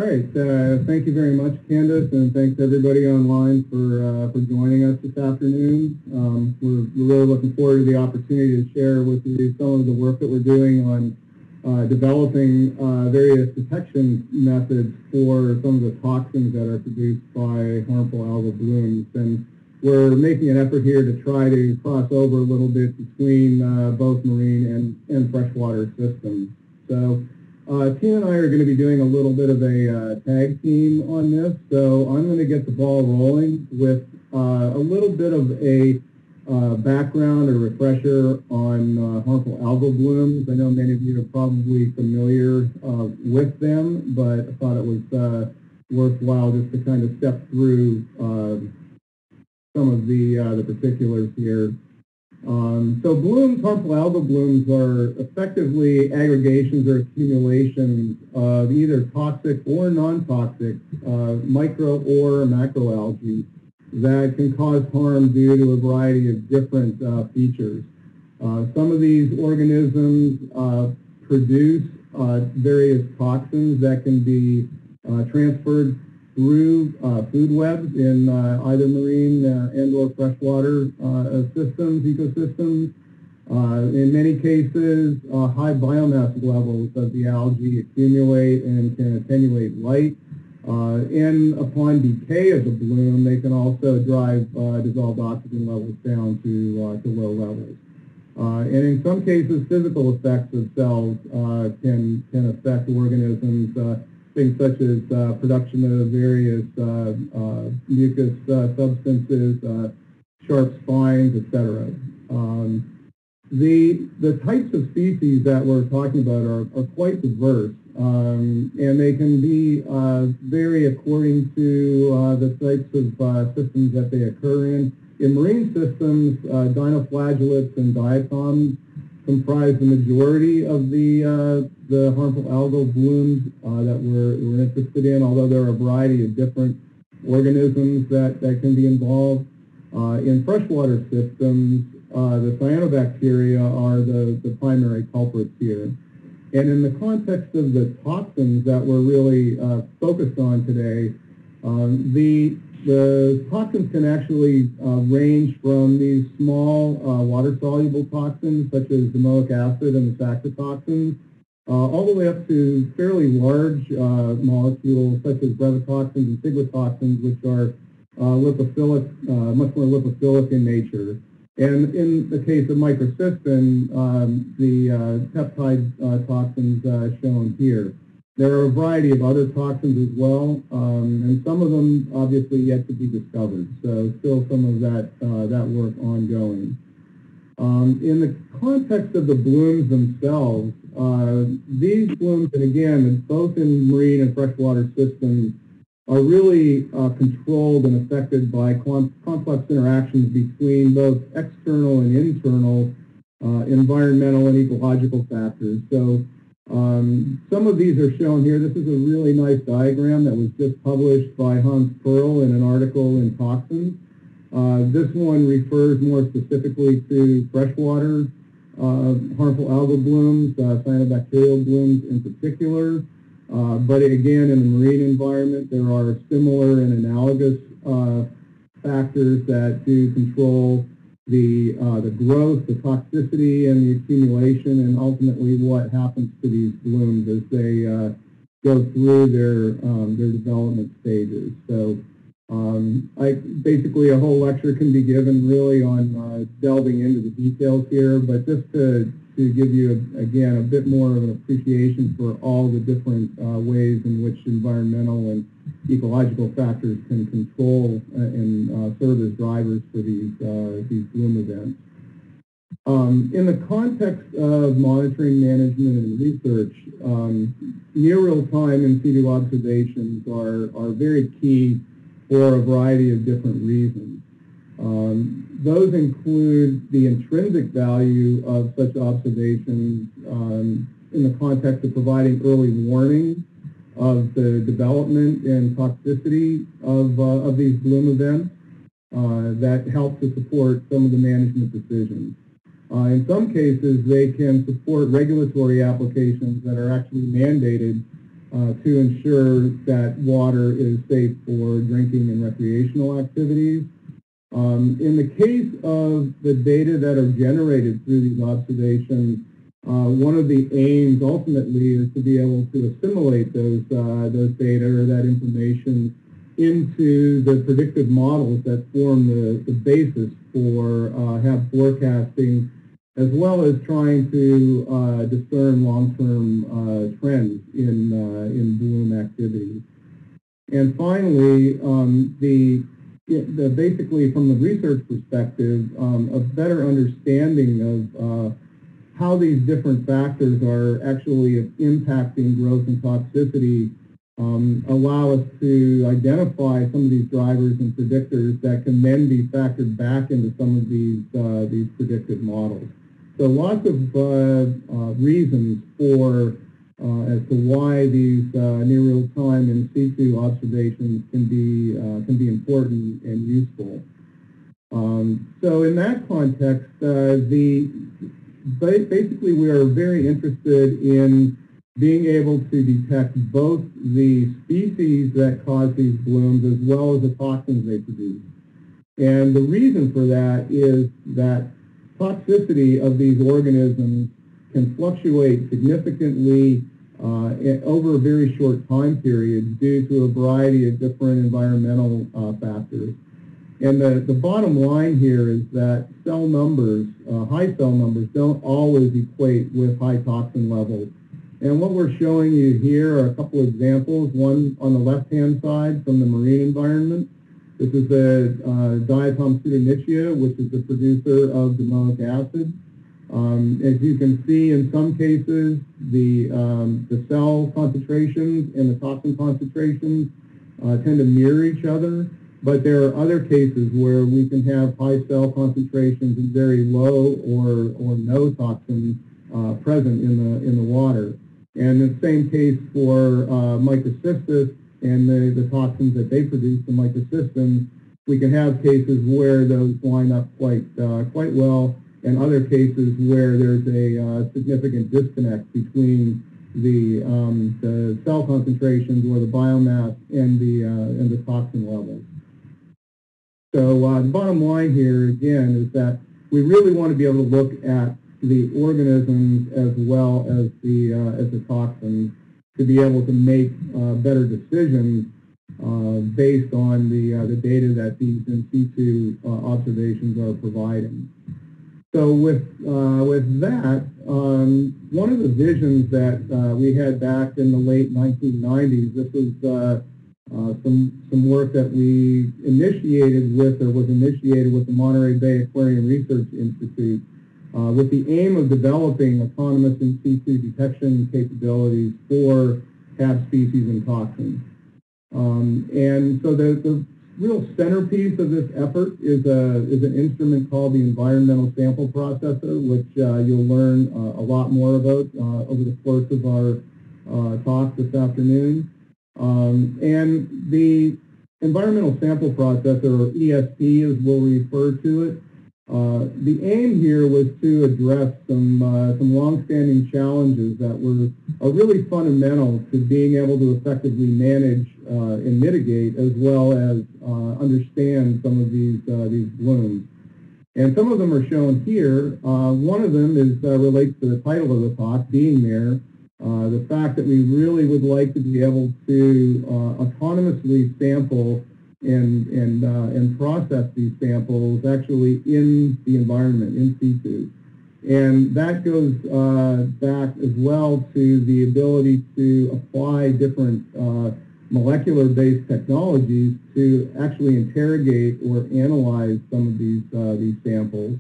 All right, thank you very much, Candace, and thanks everybody online for joining us this afternoon. We're really looking forward to the opportunity to share with you some of the work that we're doing on developing various detection methods for some of the toxins that are produced by harmful algal blooms. And we're making an effort here to try to cross over a little bit between both marine and freshwater systems. So Tina and I are going to be doing a little bit of a tag team on this. So I'm going to get the ball rolling with a little bit of a background or refresher on harmful algal blooms. I know many of you are probably familiar with them, but I thought it was worthwhile just to kind of step through some of the particulars here. So blooms, harmful algal blooms, are effectively aggregations or accumulations of either toxic or non-toxic micro or macroalgae that can cause harm due to a variety of different features. Some of these organisms produce various toxins that can be transferred through food webs in either marine and or freshwater systems, ecosystems. In many cases, high biomass levels of the algae accumulate and can attenuate light. And upon decay of the bloom, they can also drive dissolved oxygen levels down to low levels. And in some cases, physical effects of cells can affect organisms, things such as production of various mucus substances, sharp spines, etc. The types of species that we're talking about are quite diverse, and they can be vary according to the types of systems that they occur in. In marine systems, dinoflagellates and diatoms comprise the majority of the harmful algal blooms that we're interested in, although there are a variety of different organisms that can be involved. In freshwater systems, the cyanobacteria are the primary culprits here. And in the context of the toxins that we're really focused on today, the toxins can actually range from these small water-soluble toxins such as domoic acid and the saxitoxins, all the way up to fairly large molecules such as brevetoxins and ciguatoxins, which are lipophilic, much more lipophilic in nature. And in the case of microcystin, the peptide toxins shown here. There are a variety of other toxins as well, and some of them obviously yet to be discovered. So still some of that work ongoing. In the context of the blooms themselves, these blooms, and again, both in marine and freshwater systems, are really controlled and affected by complex interactions between both external and internal environmental and ecological factors. So some of these are shown here. This is a really nice diagram that was just published by Hans Perl in an article in Toxins. This one refers more specifically to freshwater harmful algal blooms, cyanobacterial blooms in particular. But again, in the marine environment, there are similar and analogous factors that do control the growth, the toxicity, and the accumulation, and ultimately what happens to these blooms as they go through their development stages. So basically a whole lecture can be given really on delving into the details here, but just to give you, again, a bit more of an appreciation for all the different ways in which environmental and ecological factors can control and serve as drivers for these bloom events. In the context of monitoring, management, and research, near real-time in-situ observations are very key for a variety of different reasons. Those include the intrinsic value of such observations in the context of providing early warning of the development and toxicity of these bloom events that help to support some of the management decisions. In some cases, they can support regulatory applications that are actually mandated to ensure that water is safe for drinking and recreational activities. In the case of the data that are generated through these observations, one of the aims ultimately is to be able to assimilate those data or that information into the predictive models that form the basis for HAB forecasting, as well as trying to discern long-term trends in bloom activity. And finally, basically from the research perspective, a better understanding of how these different factors are actually impacting growth and toxicity allow us to identify some of these drivers and predictors that can then be factored back into some of these predictive models. So lots of reasons for as to why these near real-time in situ observations can be important and useful. So in that context, basically we are very interested in being able to detect both the species that cause these blooms as well as the toxins they produce. And the reason for that is that toxicity of these organisms can fluctuate significantly over a very short time period due to a variety of different environmental factors. And the bottom line here is that cell numbers, high cell numbers, don't always equate with high toxin levels. And what we're showing you here are a couple of examples. One on the left-hand side from the marine environment. This is the diatom pseudonychia, which is the producer of Domoic acid. As you can see, in some cases, the cell concentrations and the toxin concentrations tend to mirror each other. But there are other cases where we can have high cell concentrations and very low or no toxin present in the water. And the same case for microcystis and the toxins that they produce, the microcystins. We can have cases where those line up quite well, and other cases where there's a significant disconnect between the cell concentrations or the biomass and the toxin levels. So the bottom line here again is that we really want to be able to look at the organisms as well as the toxins to be able to make better decisions based on the data that these in situ observations are providing. So with that, one of the visions that we had back in the late 1990s, this was some work that we was initiated with the Monterey Bay Aquarium Research Institute with the aim of developing autonomous in situ detection capabilities for HAB species and toxins. And so the real centerpiece of this effort is an instrument called the environmental sample processor, which you'll learn a lot more about over the course of our talk this afternoon. And the environmental sample processor, or ESP as we'll refer to it, the aim here was to address some long-standing challenges that are really fundamental to being able to effectively manage and mitigate, as well as understand some of these blooms. And some of them are shown here. One of them relates to the title of the talk, being there. The fact that we really would like to be able to autonomously sample and process these samples actually in the environment, in situ. And that goes back as well to the ability to apply different molecular-based technologies to actually interrogate or analyze some of these samples.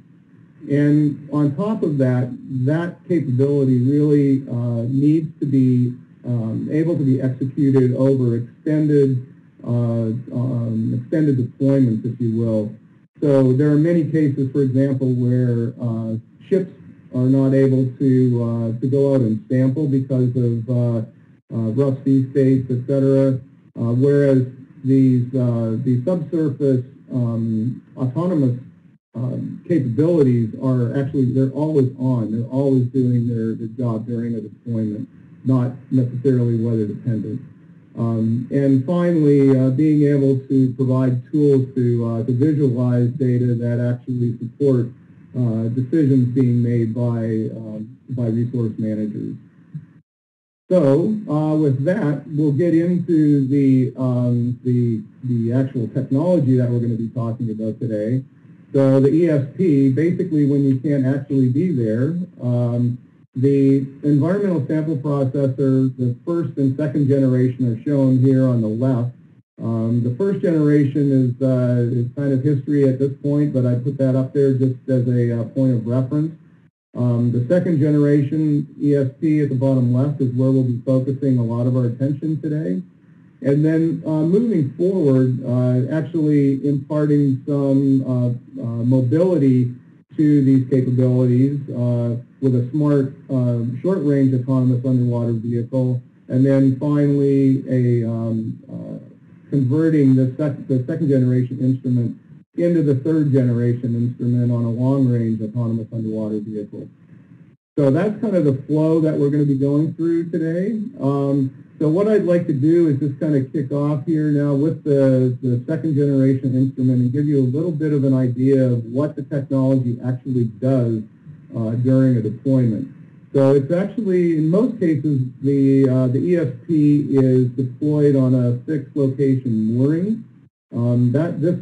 And on top of that, that capability really needs to be able to be executed over extended deployments, if you will. So there are many cases, for example, where ships are not able to go out and sample because of rough sea states, etc. Whereas these subsurface autonomous capabilities are actually, they're always on. They're always doing their job during a deployment. not necessarily weather dependent. And finally, being able to provide tools to visualize data that actually support decisions being made by resource managers. So with that, we'll get into the actual technology that we're going to be talking about today. So the ESP, basically when you can't actually be there, the environmental sample processor, the first and second generation are shown here on the left. The first generation is kind of history at this point, but I put that up there just as a point of reference. The second generation ESP at the bottom left is where we'll be focusing a lot of our attention today. And then moving forward, actually imparting some mobility to these capabilities with a smart short-range autonomous underwater vehicle, and then finally converting the second generation instrument into the third generation instrument on a long-range autonomous underwater vehicle. So that's kind of the flow that we're going to be going through today. So what I'd like to do is just kind of kick off here now with the second generation instrument and give you a little bit of an idea of what the technology actually does during a deployment. So it's actually, in most cases, the ESP is deployed on a fixed location mooring. This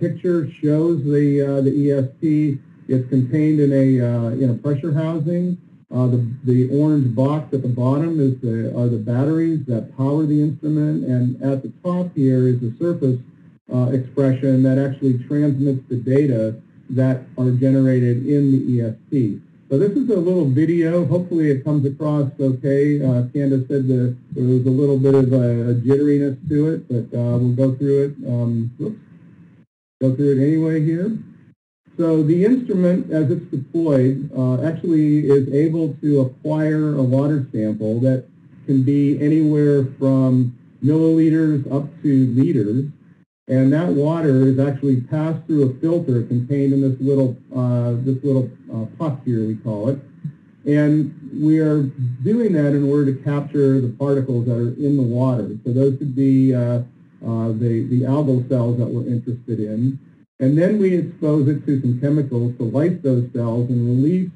picture shows the ESP. It's contained in a pressure housing. The orange box at the bottom are the batteries that power the instrument, and at the top here is the surface expression that actually transmits the data that are generated in the ESP. So this is a little video. Hopefully it comes across okay. Candace said there was a little bit of a jitteriness to it, but we'll go through it. Go through it anyway here. So the instrument, as it's deployed, actually is able to acquire a water sample that can be anywhere from milliliters up to liters, and that water is actually passed through a filter contained in this little puck here, we call it. And we are doing that in order to capture the particles that are in the water. So those could be the algal cells that we're interested in. And then we expose it to some chemicals to lyse those cells and release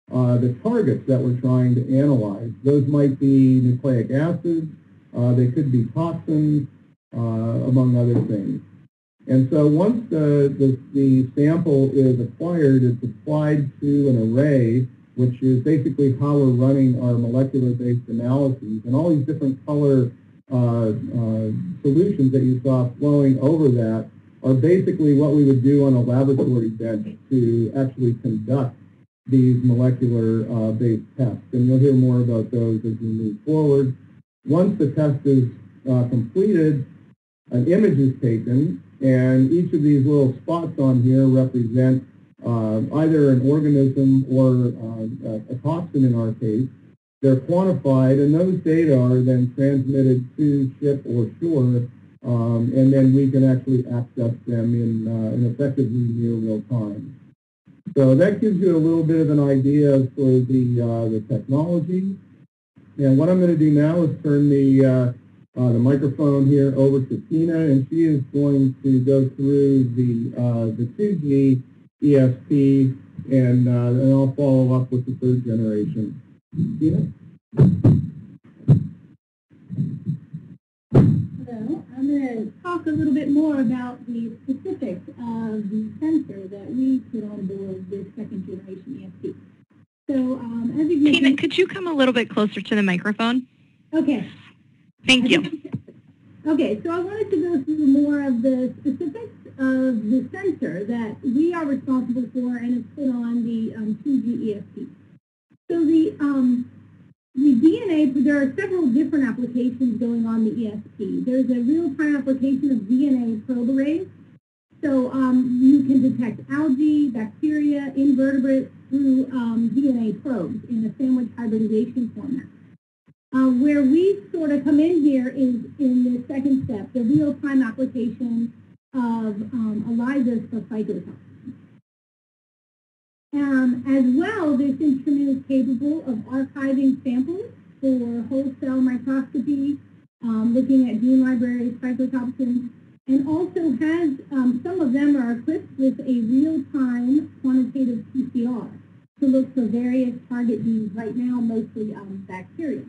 the targets that we're trying to analyze. Those might be nucleic acids, they could be toxins, among other things. And so once the sample is acquired, it's applied to an array, which is basically how we're running our molecular-based analyses. And all these different color solutions that you saw flowing over that are basically what we would do on a laboratory bench to actually conduct these molecular-based tests. And you'll hear more about those as we move forward. Once the test is completed, an image is taken, and each of these little spots on here represent either an organism or a toxin in our case. They're quantified, and those data are then transmitted to ship or shore, and then we can actually access them in effectively near real time. So that gives you a little bit of an idea for the technology. And what I'm going to do now is turn the microphone here over to Tina, and she is going to go through the 2G ESP, and I'll follow up with the third generation. Tina? Hello. I'm going to talk a little bit more about the specifics of the sensor that we put on board this second generation ESP. So, as you mentioned, Tina, could you come a little bit closer to the microphone? Okay. Thank you. Okay, so I wanted to go through more of the specifics of the sensor that we are responsible for and is put on the 2G ESP. So the DNA, there are several different applications going on the ESP. There's a real-time application of DNA probe arrays. So you can detect algae, bacteria, invertebrates through DNA probes in a sandwich hybridization format. Where we sort of come in here is in the second step, the real-time application of ELISAs for phytotoxins. As well, this instrument is capable of archiving samples for whole cell microscopy, looking at gene libraries, phytotoxins, and also has, some of them are equipped with a real-time quantitative PCR to look for various target genes, right now mostly bacteria.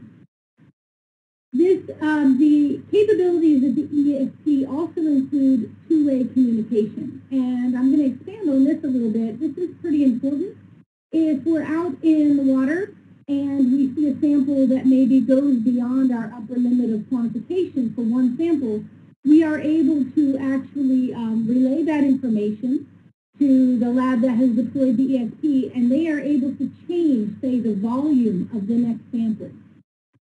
The capabilities of the ESP also include two-way communication, and I'm going to expand on this a little bit. This is pretty important. If we're out in the water and we see a sample that maybe goes beyond our upper limit of quantification for one sample, we are able to actually relay that information to the lab that has deployed the ESP, and they are able to change, say, the volume of the next sample.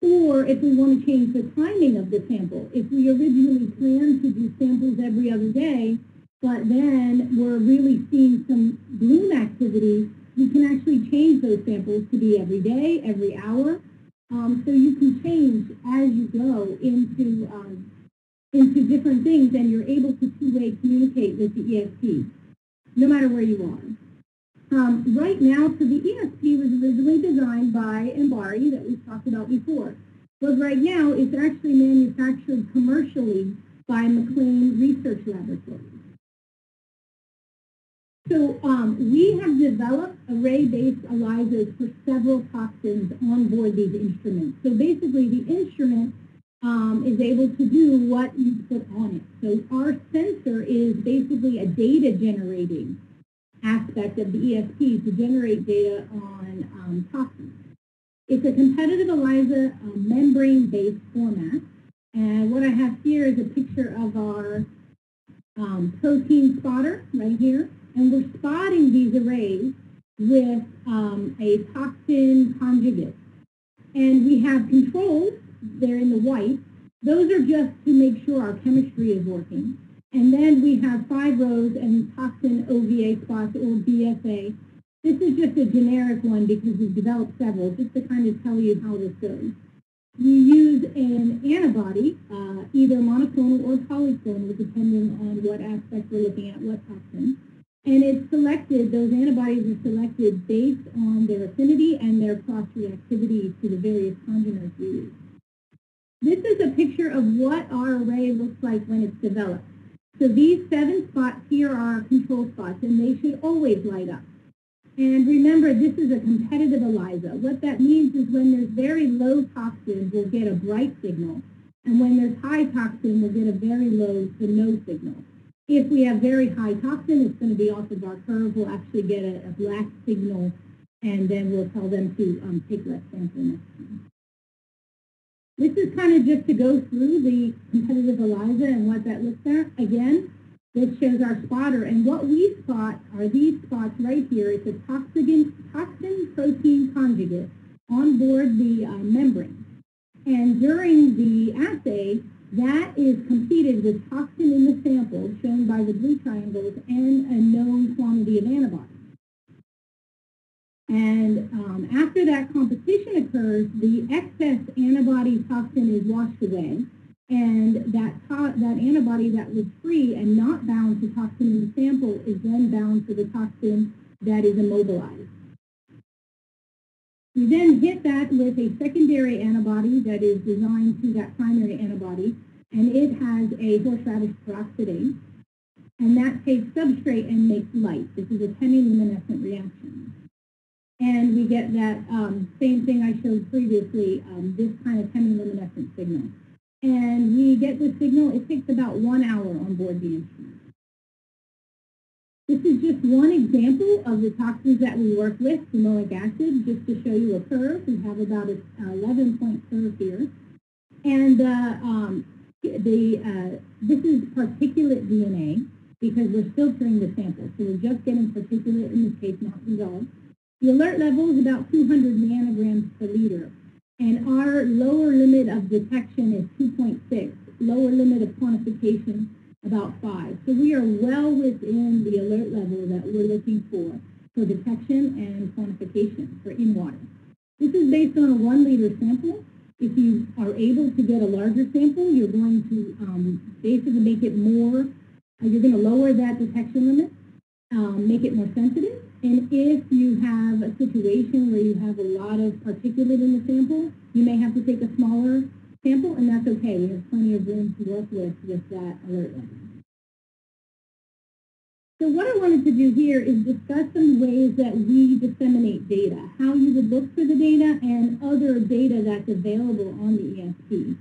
Or if we want to change the timing of the sample, if we originally planned to do samples every other day, but then we're really seeing some bloom activity, we can actually change those samples to be every day, every hour. So you can change as you go into different things, and you're able to two-way communicate with the ESP, no matter where you are. Right now, so the ESP was originally designed by Embari, that we've talked about before, but right now it's actually manufactured commercially by McLean Research Laboratories. So we have developed array-based ELISAs for several toxins on board these instruments. So basically the instrument is able to do what you put on it. So our sensor is basically a data generating aspect of the ESP to generate data on toxins. It's a competitive ELISA membrane-based format. And what I have here is a picture of our protein spotter right here. And we're spotting these arrays with a toxin conjugate. And we have controls, they're in the white. Those are just to make sure our chemistry is working. And then we have 5 rows and toxin OVA spots, or BSA. This is just a generic one because we've developed several, just to kind of tell you how this goes. We use an antibody, either monoclonal or polyclonal, depending on what aspect we're looking at, what toxin. And it's selected, those antibodies are selected based on their affinity and their cross-reactivity to the various congeners we use. This is a picture of what our array looks like when it's developed. So these 7 spots here are our control spots, and they should always light up. And remember, this is a competitive ELISA. What that means is when there's very low toxin, we'll get a bright signal. And when there's high toxin, we'll get a very low to no signal. If we have very high toxin, it's going to be off of our curve. We'll actually get a black signal, and then we'll tell them to take less sample next time. This is kind of just to go through the competitive ELISA and what that looks at. Again, this shows our spotter, and what we spot are these spots right here. It's a toxin protein conjugate on board the membrane. And during the assay, that is competed with toxin in the sample, shown by the blue triangles, and a known quantity of antibodies. And after that competition occurs, the excess antibody toxin is washed away, and that antibody that was free and not bound to toxin in the sample is then bound to the toxin that is immobilized. We then hit that with a secondary antibody that is designed to that primary antibody, and it has a horseradish peroxidase, and that takes substrate and makes light. This is a chemiluminescent reaction. And we get that same thing I showed previously, this kind of chemiluminescent signal. And we get the signal, it takes about 1 hour on board the instrument. This is just one example of the toxins that we work with, domoic acid, just to show you a curve. We have about an 11-point curve here. And this is particulate DNA, because we're filtering the sample. So we're just getting particulate, in this case, not dissolved. The alert level is about 200 nanograms per liter. And our lower limit of detection is 2.6, lower limit of quantification about 5. So we are well within the alert level that we're looking for detection and quantification for in water. This is based on a 1 liter sample. If you are able to get a larger sample, you're going to basically make it more, you're going to lower that detection limit, make it more sensitive. And if you have a situation where you have a lot of particulate in the sample, you may have to take a smaller sample, and that's okay. We have plenty of room to work with that alert level. So what I wanted to do here is discuss some ways that we disseminate data, how you would look for the data and other data that's available on the ESP.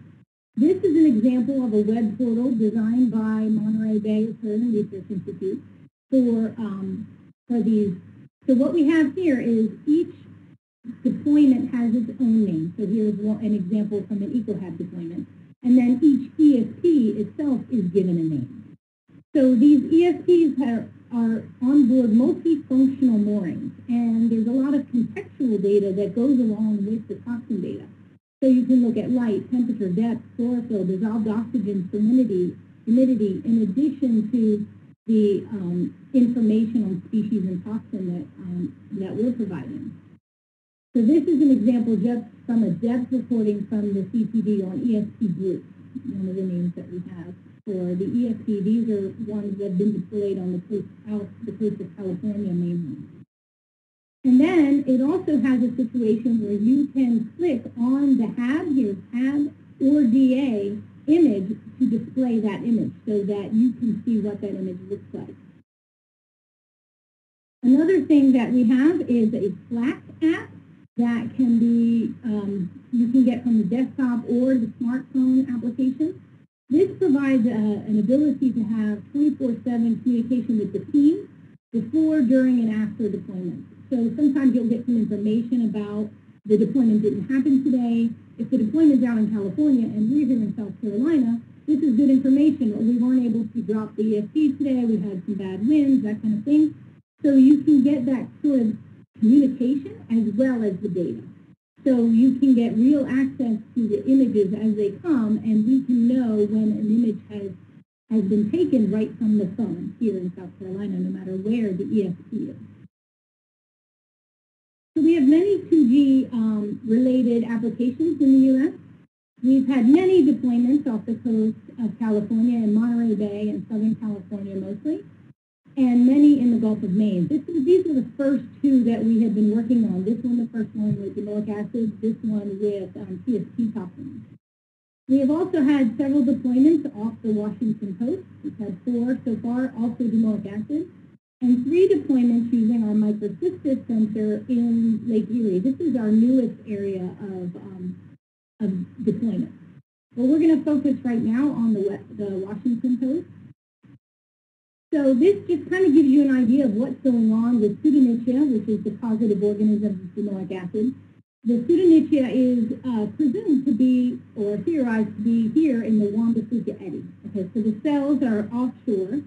This is an example of a web portal designed by Monterey Bay Aquarium Research Institute for these. So what we have here is each deployment has its own name. So here's an example from an EcoHab deployment. And then each ESP itself is given a name. So these ESPs are on board multifunctional moorings, and there's a lot of contextual data that goes along with the toxin data. So you can look at light, temperature, depth, chlorophyll, dissolved oxygen, humidity, in addition to the information on species and toxin that we're providing. So this is an example just from a depth reporting from the CTD on ESP groups, one of the names that we have for the ESP. These are ones that have been deployed on the coast of California mainly. And then it also has a situation where you can click on the HAB, here's HAB or DA image to display that image so that you can see what that image looks like. Another thing that we have is a Slack app that can be, you can get from the desktop or the smartphone application. This provides an ability to have 24/7 communication with the team before, during, and after deployment. So sometimes you'll get some information about the deployment didn't happen today. If the deployment's out in California and we're here in South Carolina, this is good information. We weren't able to drop the ESP today. We had some bad winds, that kind of thing. So you can get that sort of communication as well as the data. So you can get real access to the images as they come, and we can know when an image has been taken right from the phone here in South Carolina, no matter where the ESP is. So we have many 2G related applications in the U.S. We've had many deployments off the coast of California and Monterey Bay and Southern California mostly, and many in the Gulf of Maine. These are the first two that we have been working on. This one, the first one with Domoic acid, this one with CSP toxins. We have also had several deployments off the Washington coast. We've had 4 so far, also Domoic acid, and 3 deployments using our microcystis sensor in Lake Erie. This is our newest area of deployment. But we're going to focus right now on the Washington coast. So this just kind of gives you an idea of what's going on with Pseudonychia, which is the causative organism of Domoic acid. The Pseudonychia is presumed to be, or theorized to be, here in the Juan de Fuca Eddy. Okay, so the cells are offshore,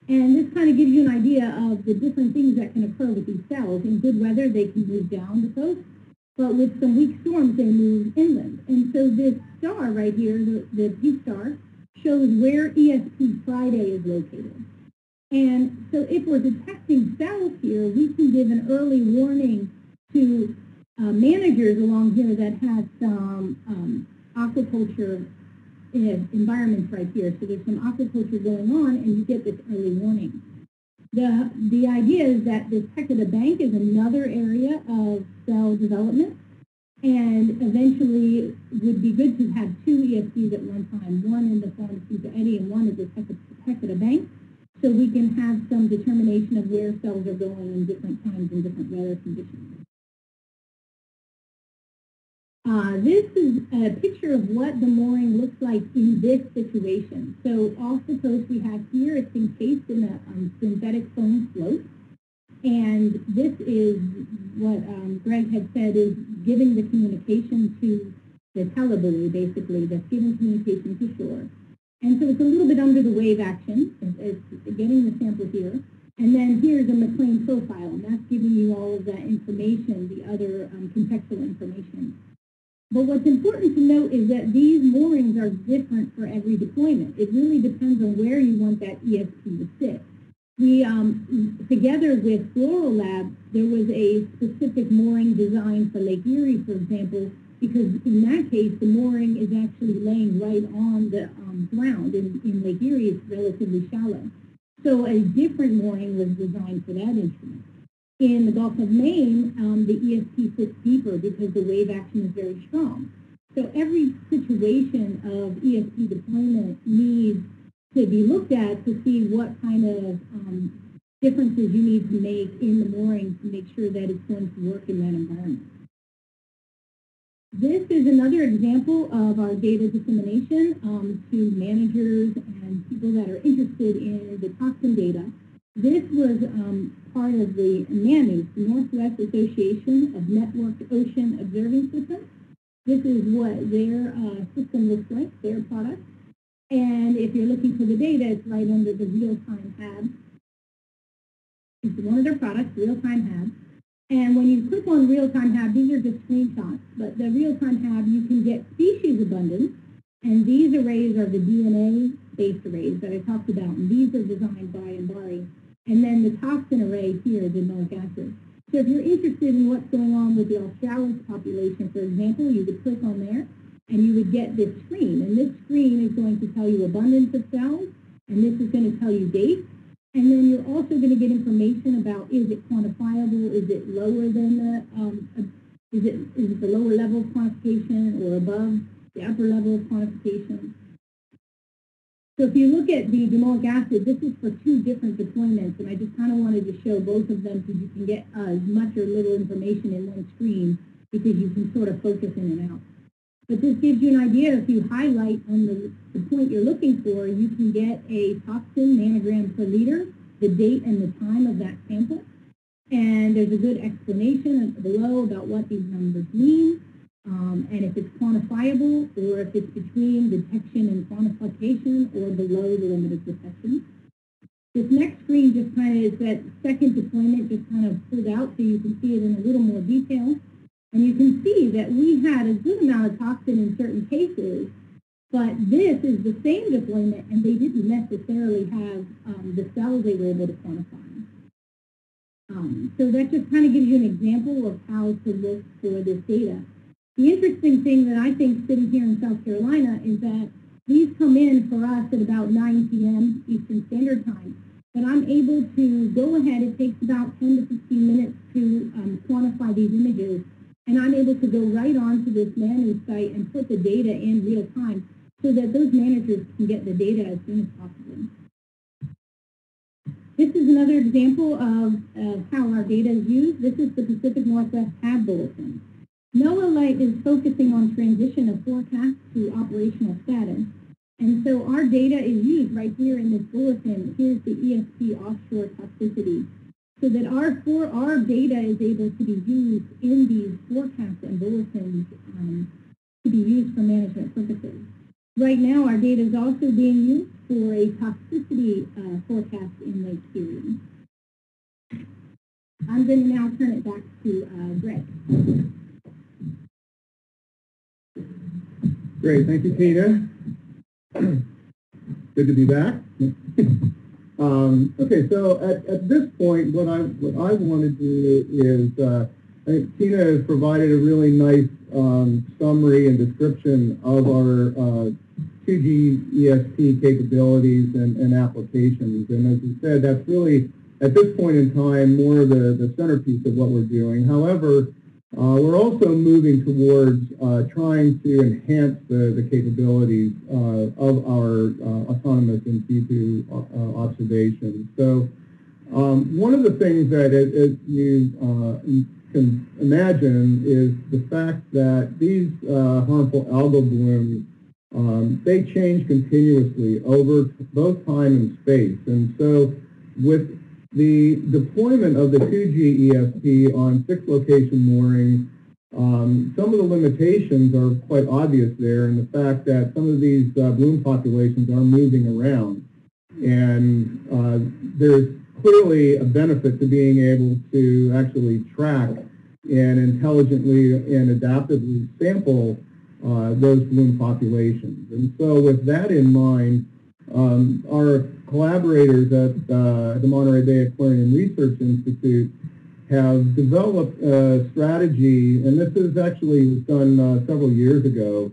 and this kind of gives you an idea of the different things that can occur with these cells. In good weather, they can move down the coast, but with some weak storms, they move inland. And so this star right here, the pink star, shows where ESP Friday is located. And so if we're detecting cells here, we can give an early warning to managers along here that have some aquaculture environments right here. So there's some aquaculture going on, and you get this early warning. The idea is that this Hecata bank is another area of cell development, and eventually would be good to have 2 ESPs at one time, one in the Juan de Fuca Eddy and one at the Hecata bank, so we can have some determination of where cells are going in different times and different weather conditions. This is a picture of what the mooring looks like in this situation. So off the coast we have here, it's encased in a synthetic foam float. And this is what Greg had said is giving the communication to the telebuoy, basically, that's giving communication to shore. And so it's a little bit under the wave action. It's getting the sample here. And then here's a McLean profile, and that's giving you all of that information, the other contextual information. But what's important to note is that these moorings are different for every deployment. It really depends on where you want that ESP to sit. We, together with Floral Lab, there was a specific mooring design for Lake Erie, for example, because in that case, the mooring is actually laying right on the ground. In Lake Erie, it's relatively shallow. So a different mooring was designed for that instrument. In the Gulf of Maine, the ESP sits deeper because the wave action is very strong. So every situation of ESP deployment needs to be looked at to see what kind of differences you need to make in the mooring to make sure that it's going to work in that environment. This is another example of our data dissemination to managers and people that are interested in the toxin data. This was part of the NANUS, the Northwest Association of Networked Ocean Observing Systems. This is what their system looks like, their product. And if you're looking for the data, it's right under the real-time HAB. It's one of their products, real-time HAB. And when you click on real-time HAB, these are just screenshots, but the real-time HAB, you can get species abundance. And these arrays are the DNA-based arrays that I talked about, and these are designed by Embari. And then the toxin array here, the Domoic acid. So if you're interested in what's going on with the Australis population, for example, you would click on there, and you would get this screen. And this screen is going to tell you abundance of cells, and this is going to tell you dates. And then you're also going to get information about, is it quantifiable, is it lower than the, is it the lower level of quantification or above the upper level of quantification? So if you look at the Domoic acid, this is for two different deployments, and I just kind of wanted to show both of them so you can get as much or little information in one screen because you can sort of focus in and out. But this gives you an idea. If you highlight on the point you're looking for, you can get a toxin nanogram per liter, the date and the time of that sample. And there's a good explanation below about what these numbers mean, and if it's quantifiable or if it's between detection and quantification or below the limit of detection. This next screen just kind of is that second deployment just kind of pulled out so you can see it in a little more detail. And you can see that we had a good amount of toxin in certain cases, but this is the same deployment and they didn't necessarily have the cells they were able to quantify. So that just kind of gives you an example of how to look for this data. The interesting thing that I think sitting here in South Carolina is that these come in for us at about 9 p.m. Eastern Standard Time. But I'm able to go ahead, it takes about 10 to 15 minutes to quantify these images. And I'm able to go right onto this NANUS site and put the data in real time so that those managers can get the data as soon as possible. This is another example of how our data is used. This is the Pacific Northwest HAB Bulletin. NOAA Light is focusing on transition of forecast to operational status. And so our data is used right here in this bulletin. Here's the ESP offshore toxicity. So that our data is able to be used in these forecasts and bulletins to be used for management purposes. Right now, our data is also being used for a toxicity forecast in Lake Erie. I'm going to now turn it back to Greg. Great, thank you, Tina. Good to be back. Okay, so at this point, what I want to do is, I think Tina has provided a really nice summary and description of our 2G ESP capabilities and applications. And as you said, that's really, at this point in time, more of the centerpiece of what we're doing. However, we're also moving towards trying to enhance the capabilities of our autonomous in-situ observations. So one of the things that you can imagine is the fact that these harmful algal blooms, they change continuously over both time and space. And so with the deployment of the 2G ESP on 6-location moorings, some of the limitations are quite obvious there in the fact that some of these bloom populations are moving around. And there's clearly a benefit to being able to actually track and intelligently and adaptively sample those bloom populations. And so with that in mind, our collaborators at the Monterey Bay Aquarium Research Institute have developed a strategy, and this is actually done several years ago,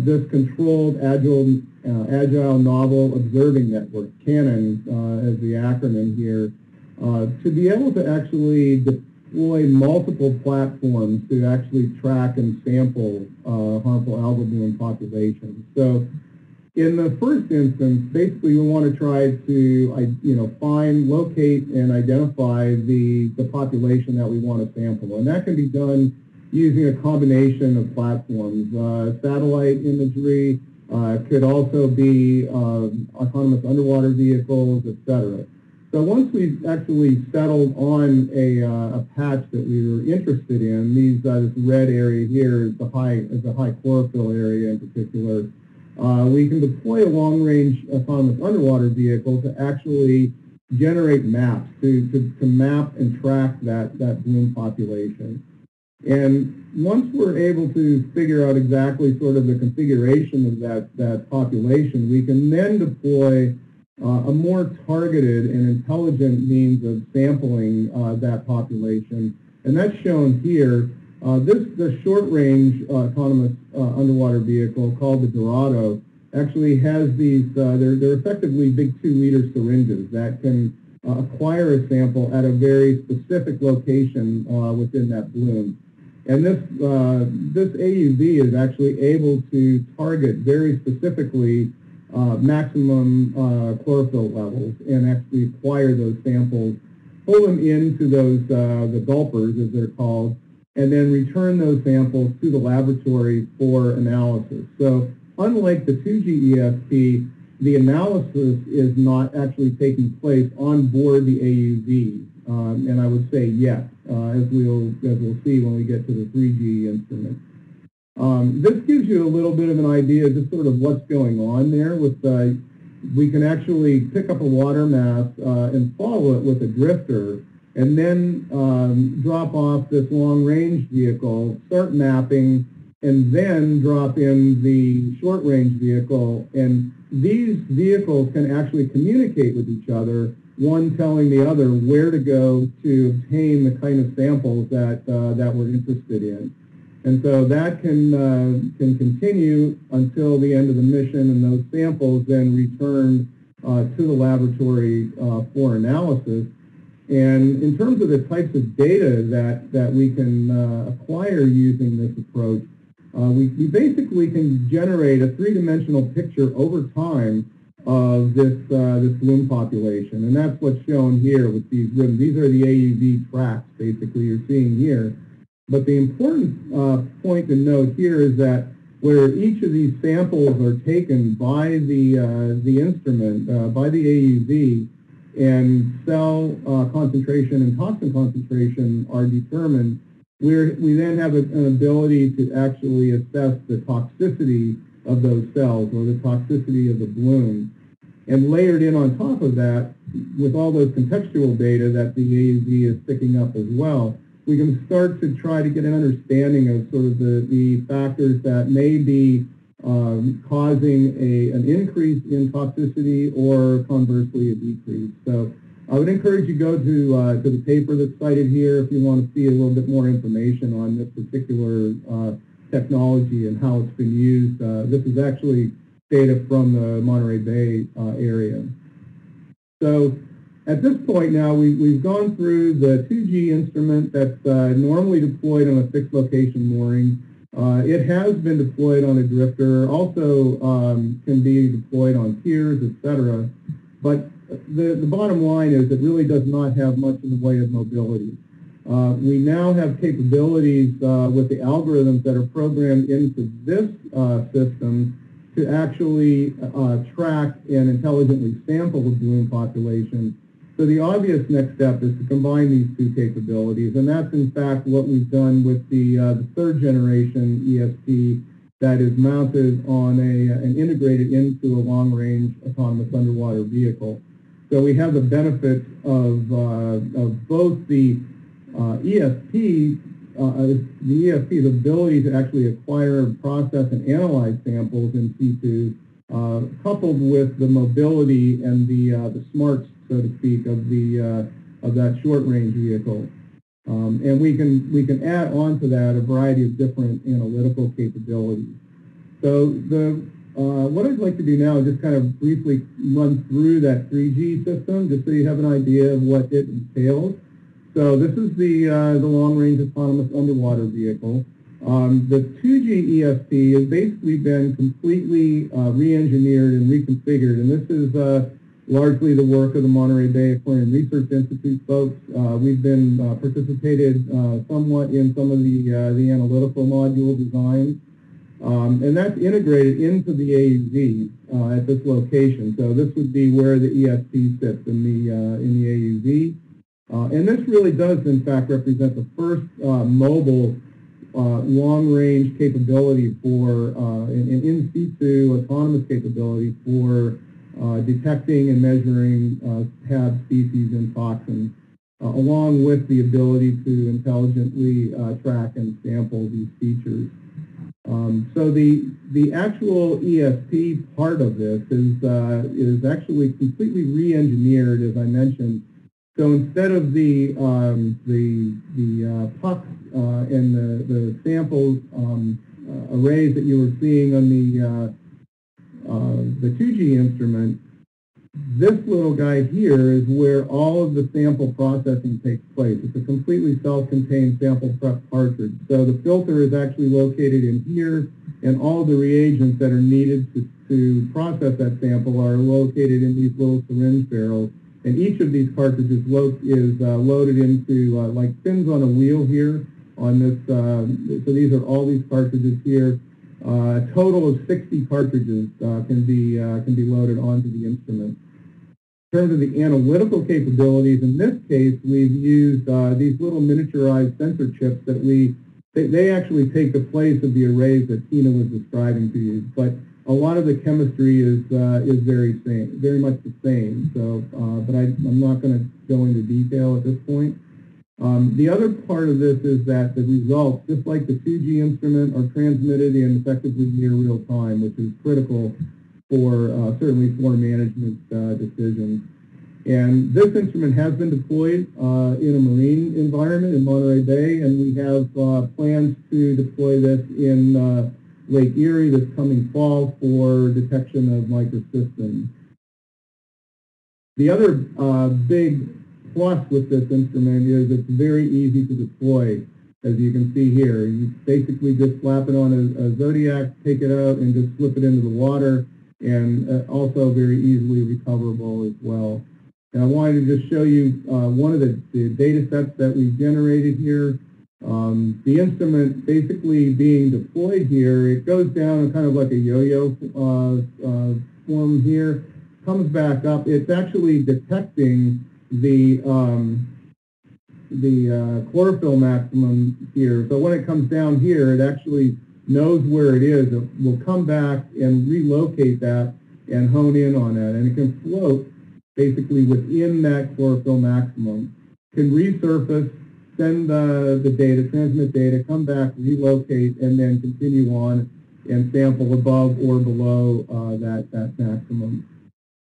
this controlled agile novel observing network, CANON as the acronym here. to be able to actually deploy multiple platforms to actually track and sample harmful algal bloom populations. So in the first instance, basically we want to try to find, locate, and identify the population that we want to sample. And that can be done using a combination of platforms. Satellite imagery, could also be autonomous underwater vehicles, etc. So once we've actually settled on a patch that we were interested in, this red area here is the high chlorophyll area in particular, we can deploy a long-range autonomous underwater vehicle to actually generate maps, to map and track that bloom population. And once we're able to figure out exactly sort of the configuration of that population, we can then deploy a more targeted and intelligent means of sampling that population. And that's shown here. The short-range autonomous underwater vehicle called the Dorado actually has these, they're effectively big 2-liter syringes that can acquire a sample at a very specific location within that bloom. And this AUV is actually able to target very specifically maximum chlorophyll levels and actually acquire those samples, pull them into those, the gulpers as they're called, and then return those samples to the laboratory for analysis. So unlike the 2G ESP, the analysis is not actually taking place on board the AUV, and I would say yet, as we'll see when we get to the 3G instrument. This gives you a little bit of an idea of just sort of what's going on there. We can actually pick up a water mass and follow it with a drifter, and then drop off this long-range vehicle, start mapping, and then drop in the short-range vehicle. And these vehicles can actually communicate with each other, one telling the other where to go to obtain the kind of samples that we're interested in. And so that can continue until the end of the mission, and those samples then return to the laboratory for analysis. And in terms of the types of data that we can acquire using this approach, we basically can generate a 3-dimensional picture over time of this bloom population. And that's what's shown here with these ribbons. These are the AUV tracks, basically, you're seeing here. But the important point to note here is that where each of these samples are taken by the instrument, by the AUV, and cell concentration and toxin concentration are determined, we then have an ability to actually assess the toxicity of those cells, or the toxicity of the bloom. And layered in on top of that, with all those contextual data that the AUV is picking up as well, we can start to try to get an understanding of sort of the factors that may be causing an increase in toxicity or conversely a decrease. So I would encourage you to go to the paper that's cited here if you want to see a little bit more information on this particular technology and how it's been used. This is actually data from the Monterey Bay area. So at this point now, we've gone through the 2G instrument that's normally deployed on a fixed location mooring. It has been deployed on a drifter, also can be deployed on piers, etc. But the bottom line is it really does not have much in the way of mobility. We now have capabilities with the algorithms that are programmed into this system to actually track and intelligently sample the bloom population. So the obvious next step is to combine these two capabilities, and that's in fact what we've done with the 3rd generation ESP that is mounted on and integrated into a long-range autonomous underwater vehicle. So we have the benefits of both the ESP's ability to actually acquire, process, and analyze samples in situ, coupled with the mobility and the smarts, so to speak, of that short-range vehicle. And we can add on to that a variety of different analytical capabilities. So the what I'd like to do now is just kind of briefly run through that 3G system, just so you have an idea of what it entails. So this is the long-range autonomous underwater vehicle. The 2G ESP has basically been completely re-engineered and reconfigured, and this is largely the work of the Monterey Bay Aquarium Research Institute folks. We've been participated somewhat in some of the analytical module design, and that's integrated into the AUV at this location. So this would be where the ESP sits in the AUV, and this really does, in fact, represent the first mobile long-range capability for an in-situ autonomous capability for detecting and measuring HAB species and toxins, along with the ability to intelligently track and sample these features. So the actual ESP part of this is actually completely re-engineered, as I mentioned. So instead of the pucks and the sample arrays that you were seeing on the 2G instrument, this little guy here is where all of the sample processing takes place. It's a completely self-contained sample prep cartridge. So the filter is actually located in here, and all the reagents that are needed to process that sample are located in these little syringe barrels. And each of these cartridges is loaded into like spins on a wheel here on this. So these are all these cartridges here. A total of 60 cartridges can be loaded onto the instrument. In terms of the analytical capabilities, in this case, we've used these little miniaturized sensor chips that they actually take the place of the arrays that Tina was describing to you. But a lot of the chemistry is very much the same. So, but I'm not going to go into detail at this point. The other part of this is that the results, just like the 2G instrument, are transmitted in effectively near real time, which is critical for certainly for management decisions. And this instrument has been deployed in a marine environment in Monterey Bay, and we have plans to deploy this in Lake Erie this coming fall for detection of microsystems. The other big plus with this instrument is it's very easy to deploy, as you can see here. You basically just slap it on a Zodiac, take it out, and just slip it into the water, and also very easily recoverable as well. And I wanted to just show you one of the data sets that we've generated here. The instrument basically being deployed here, it goes down kind of like a yo-yo form here, comes back up. It's actually detecting the chlorophyll maximum here. So when it comes down here, it actually knows where it is. It will come back and relocate that and hone in on that. And it can float basically within that chlorophyll maximum, can resurface, send the data, transmit data, come back, relocate, and then continue on and sample above or below that maximum.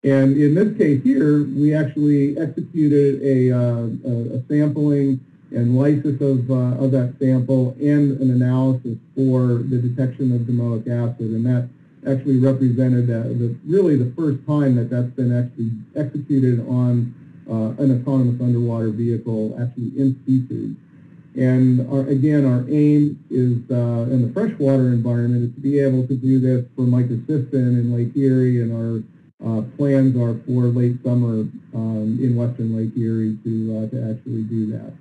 And in this case here, we actually executed a sampling and lysis of that sample and an analysis for the detection of domoic acid, and that actually represented really the first time that that's been actually executed on an autonomous underwater vehicle, actually in situ. And again, our aim is in the freshwater environment is to be able to do this for microcystin in Lake Erie, and our plans are for late summer in western Lake Erie to actually do that.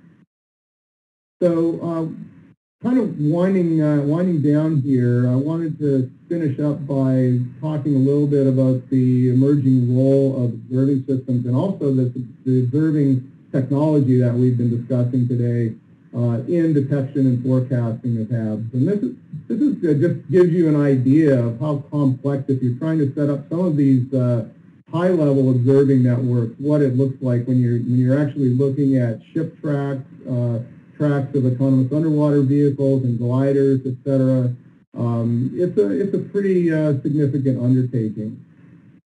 So kind of winding down here, I wanted to finish up by talking a little bit about the emerging role of observing systems and also the observing technology that we've been discussing today in detection and forecasting of HABs. And this is just gives you an idea of how complex, if you're trying to set up some of these high-level observing networks, what it looks like when you're actually looking at ship tracks, tracks of autonomous underwater vehicles and gliders, etc. It's a pretty significant undertaking.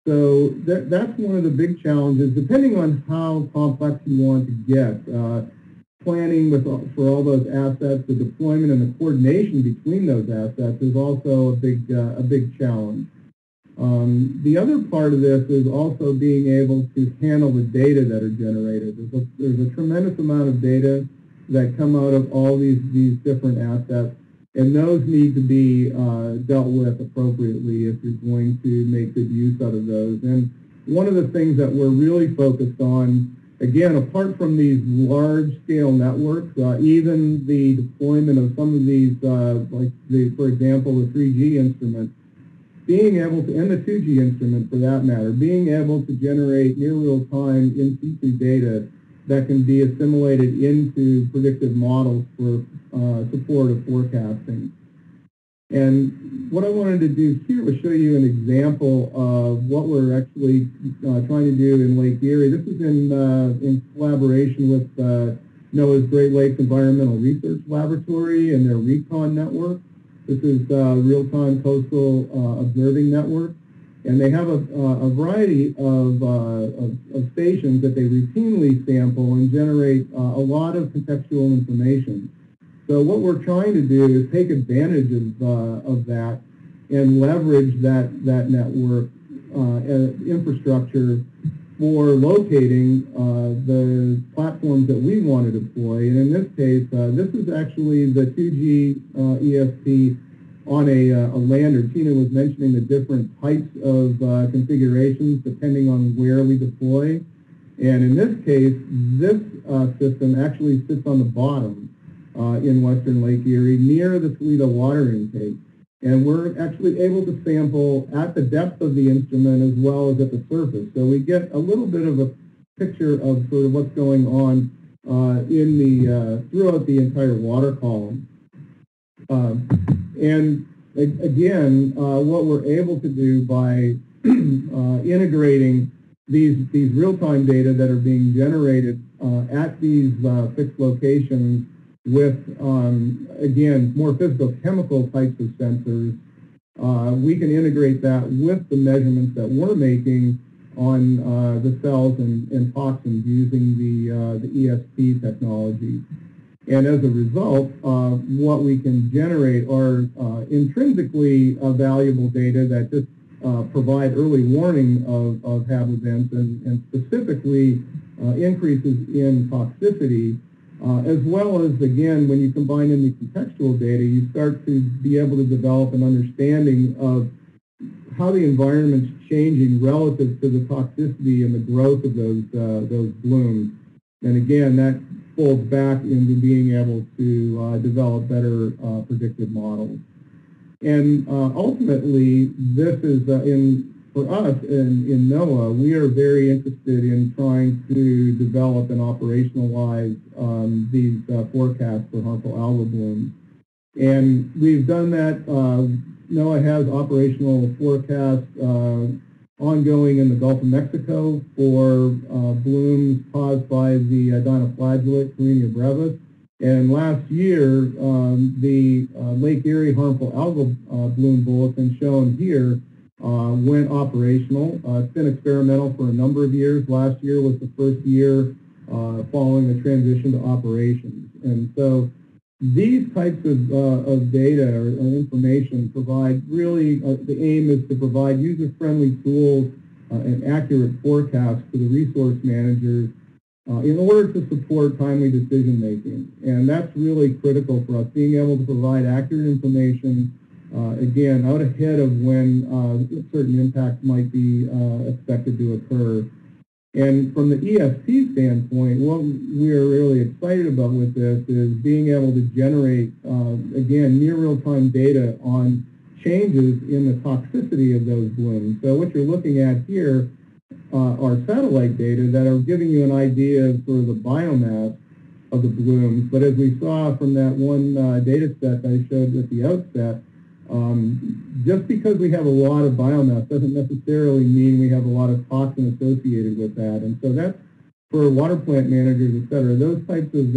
So that's one of the big challenges, depending on how complex you want to get. Planning for all those assets, the deployment and the coordination between those assets is also a big challenge. The other part of this is also being able to handle the data that are generated. There's a tremendous amount of data that come out of all these different assets, and those need to be dealt with appropriately if you're going to make good use out of those. And one of the things that we're really focused on, again, apart from these large-scale networks, even the deployment of some of these, for example, the 3G instrument, being able to, and the 2G instrument for that matter, being able to generate near real-time in-situ data that can be assimilated into predictive models for support of forecasting. And what I wanted to do here was show you an example of what we're actually trying to do in Lake Erie. This is in collaboration with NOAA's Great Lakes Environmental Research Laboratory and their RECON network. This is Real-Time Coastal Observing Network. And they have a variety of stations that they routinely sample and generate a lot of contextual information. So what we're trying to do is take advantage of that and leverage that network infrastructure for locating the platforms that we want to deploy. And in this case, this is actually the 2G ESP on a lander. Tina was mentioning the different types of configurations depending on where we deploy. And in this case, this system actually sits on the bottom in western Lake Erie near the Toledo water intake. And we're actually able to sample at the depth of the instrument as well as at the surface. So we get a little bit of a picture of sort of what's going on throughout the entire water column. And again, what we're able to do by integrating these real-time data that are being generated at these fixed locations with, again, more physical-chemical types of sensors, we can integrate that with the measurements that we're making on the cells and toxins using the ESP technology. And as a result, what we can generate are intrinsically valuable data that just provide early warning of HAB events and specifically increases in toxicity. As well as, again, when you combine in the contextual data, you start to be able to develop an understanding of how the environment's changing relative to the toxicity and the growth of those blooms. And again, that folds back into being able to develop better predictive models. And ultimately, this is for us in NOAA, we are very interested in trying to develop and operationalize these forecasts for harmful algal blooms. And we've done that. NOAA has operational forecasts ongoing in the Gulf of Mexico for blooms caused by the dinoflagellate Carenia brevis. And last year, the Lake Erie harmful algal bloom bulletin shown here went operational. It's been experimental for a number of years. Last year was the first year following the transition to operations. And so these types of data or information provide really, the aim is to provide user-friendly tools and accurate forecasts to the resource managers in order to support timely decision making. And that's really critical for us, being able to provide accurate information again, out ahead of when certain impacts might be expected to occur. And from the ESP standpoint, what we're really excited about with this is being able to generate, again, near real-time data on changes in the toxicity of those blooms. So what you're looking at here are satellite data that are giving you an idea of sort of the biomass of the blooms. But as we saw from that one data set that I showed at the outset, just because we have a lot of biomass doesn't necessarily mean we have a lot of toxin associated with that. And so that's, for water plant managers, et cetera, those types of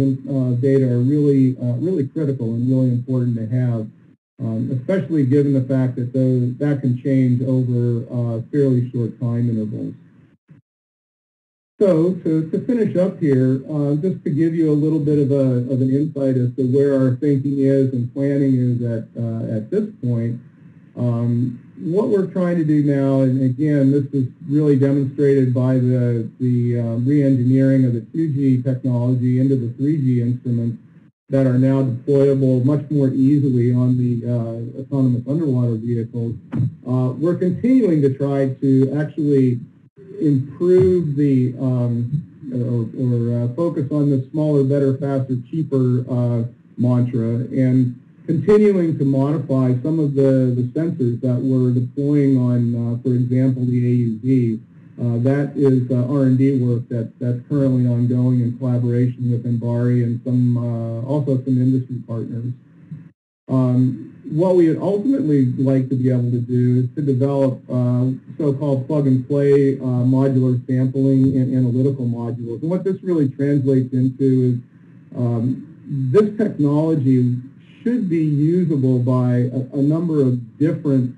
data are really, really critical and really important to have, especially given the fact that that can change over fairly short time intervals. So to finish up here, just to give you a little bit of an insight as to where our thinking is and planning is at this point, what we're trying to do now, and again, this is really demonstrated by the re-engineering of the 2G technology into the 3G instruments that are now deployable much more easily on the autonomous underwater vehicles. We're continuing to try to actually improve the focus on the smaller, better, faster, cheaper mantra, and continuing to modify some of the sensors that we're deploying on, for example, the AUV. That is R&D work that's currently ongoing in collaboration with Embari and also some industry partners. What we would ultimately like to be able to do is to develop so-called plug-and-play modular sampling and analytical modules. And what this really translates into is this technology should be usable by a number of different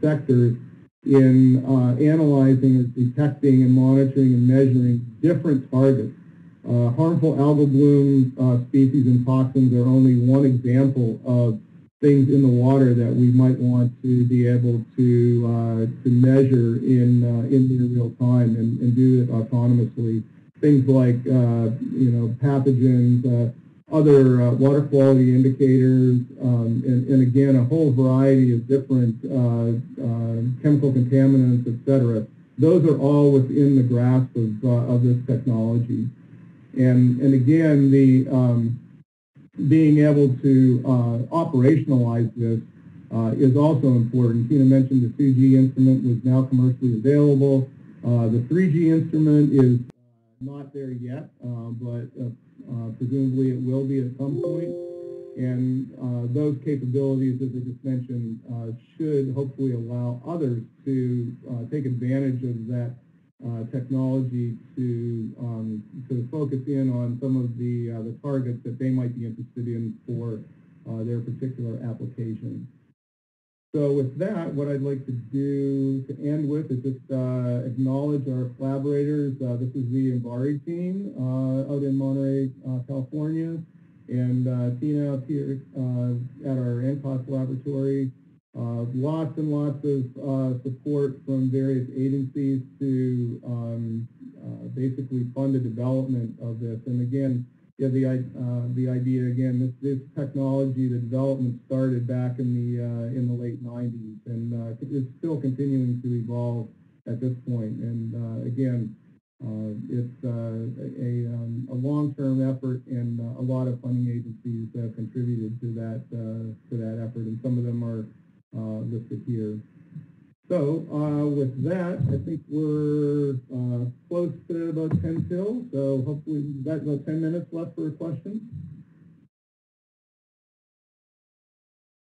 sectors in analyzing or detecting and monitoring and measuring different targets. Harmful algal bloom species and toxins are only one example of things in the water that we might want to be able to measure in near real time and do it autonomously. Things like pathogens, other water quality indicators, and again, a whole variety of different chemical contaminants, etc. Those are all within the grasp of this technology. And again, the being able to operationalize this is also important. Tina mentioned the 2G instrument was now commercially available. The 3G instrument is not there yet, but presumably it will be at some point. And those capabilities, as I just mentioned, should hopefully allow others to take advantage of that technology to focus in on some of the targets that they might be interested in for their particular application. So with that, what I'd like to do to end with is just acknowledge our collaborators. This is the Embari team out in Monterey, California, and Tina up here at our NCOS laboratory. Lots and lots of support from various agencies to basically fund the development of this. And again, yeah, the idea again, this technology, the development started back in the late 90s, and it's still continuing to evolve at this point. And again, it's a long-term effort, and a lot of funding agencies have contributed to that effort, and some of them are listed here. So with that, I think we're close to about 10 till, so hopefully we've got about 10 minutes left for questions.